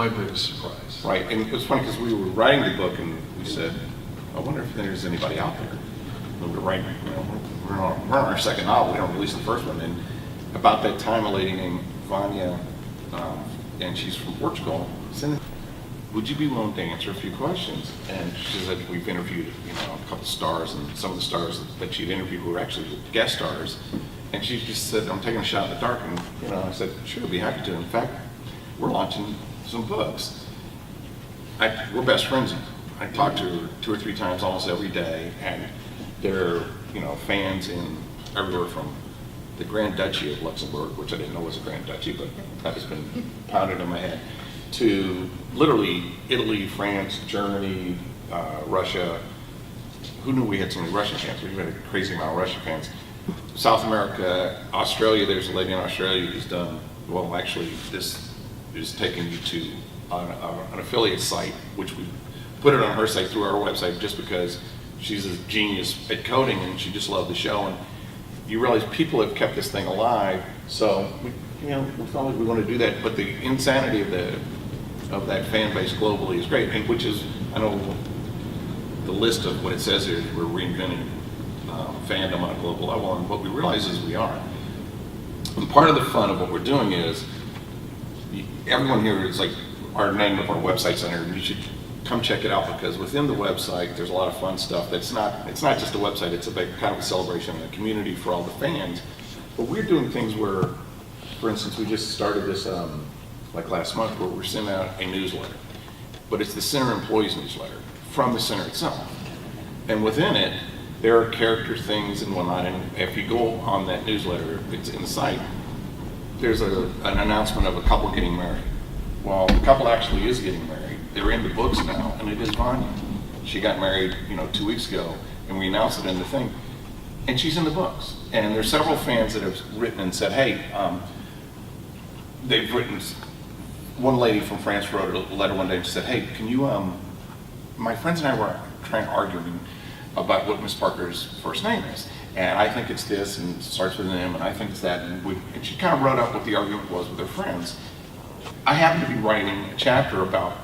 my biggest surprise. Right, and it was funny because we were writing the book and we said, I wonder if there's anybody out there. And we were writing, we're on our second novel, we don't release the first one. And about that time, a lady named Vanya, and she's from Portugal, said, would you be willing to answer a few questions? And she said, we've interviewed, a couple stars, and some of the stars that she'd interviewed were actually guest stars. And she just said, I'm taking a shot in the dark. And, I said, sure, I'd be happy to. In fact, we're launching some books. We're best friends. I talk to her 2 or 3 times almost every day, and they're, fans in everywhere from the Grand Duchy of Luxembourg, which I didn't know was a Grand Duchy, but that has been pounded in my head, to literally Italy, France, Germany, Russia. Who knew we had so many Russian fans? We've had a crazy amount of Russian fans. South America, Australia, there's a lady in Australia who's done, well, actually, this is taking you to an affiliate site, which we put it on her site through our website just because she's a genius at coding and she just loved the show. And you realize people have kept this thing alive, so we felt like we want to do that. But the insanity of that fan base globally is great, and which is, I know the list of what it says here is we're reinventing fandom on a global level, and what we realize is we are. And part of the fun of what we're doing is, everyone here is like our name of our website center, and you should come check it out because within the website there's a lot of fun stuff. It's not just a website, it's a big kind of a celebration of the community for all the fans. But we're doing things where, for instance, we just started this like last month where we're sending out a newsletter, but it's the center employees newsletter from the center itself. And within it, there are character things and whatnot, and if you go on that newsletter, it's in the site, there's an announcement of a couple getting married. Well, the couple actually is getting married. They're in the books now, and it is Vanya. She got married, 2 weeks ago, and we announced it in the thing, and she's in the books. And there's several fans that have written and said, hey, they've written, one lady from France wrote a letter one day and said, hey, can you, my friends and I were arguing about what Miss Parker's first name is. And I think it's this, and it starts with an M, and I think it's that. And she kind of wrote up what the argument was with her friends. I happened to be writing a chapter about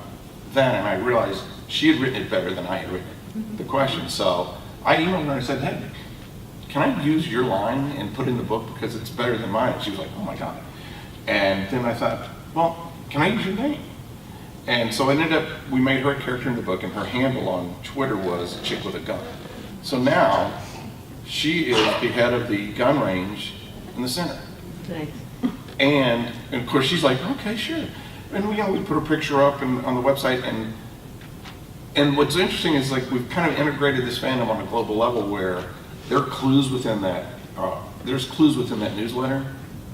that, and I realized she had written it better than I had written it, the question. So I emailed her and said, hey, can I use your line and put it in the book because it's better than mine? And she was like, oh my God. And then I thought, well, can I use your name? And so it ended up, we made her a character in the book, and her handle on Twitter was Chick with a Gun. So now, she is the head of the gun range in the center. Nice. And of course, she's like, okay, sure. And we put her picture up on the website, and what's interesting is like we've kind of integrated this fandom on a global level where there are clues within that, there's clues within that newsletter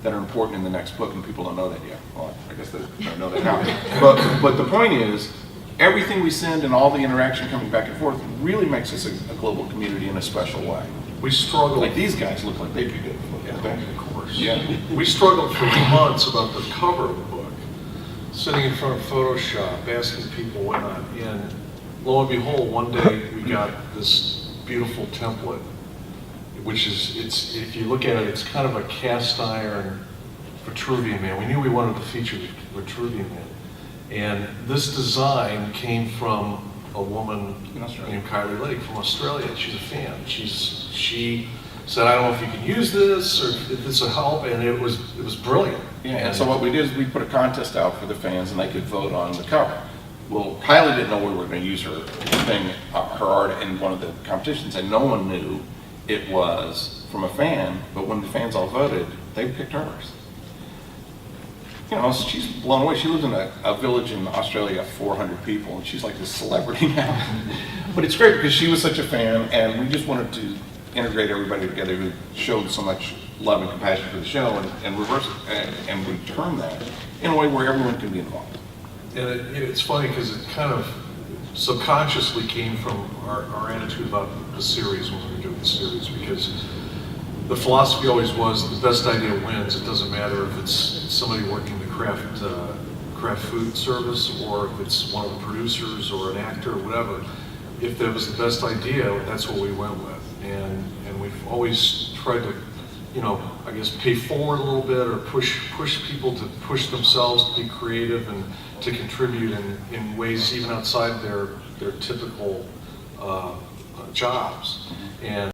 that are important in the next book, and people don't know that yet. Well, I guess they don't know that now. But the point is, everything we send and all the interaction coming back and forth really makes us a global community in a special way. We struggled. Like these guys look like they'd be good. Of course. Yeah. We struggled for months about the cover of the book, sitting in front of Photoshop, asking people whatnot, and lo and behold, one day we got this beautiful template, which is, if you look at it, it's kind of a cast iron Vitruvian Man. We knew we wanted to feature the Vitruvian Man. And this design came from a woman named Kylie Lake from Australia. She's a fan. She said, I don't know if you can use this or if this will help, and it was brilliant. Yeah, and so what we did is we put a contest out for the fans, and they could vote on the cover. Well, Kylie didn't know we were going to use her thing, her art in one of the competitions, and no one knew it was from a fan, but when the fans all voted, they picked hers. She's blown away. She lives in a village in Australia, 400 people, and she's like this celebrity now. But it's great because she was such a fan, and we just wanted to integrate everybody together who showed so much love and compassion for the show and reverse it, and return that in a way where everyone can be involved. And it's funny because it kind of subconsciously came from our attitude about the series when we were doing the series, because the philosophy always was the best idea wins. It doesn't matter if it's somebody working the craft food service or if it's one of the producers or an actor or whatever. If that was the best idea, that's what we went with. And we've always tried to you know, I guess pay forward a little bit or push people to push themselves to be creative and to contribute in ways even outside their typical jobs. And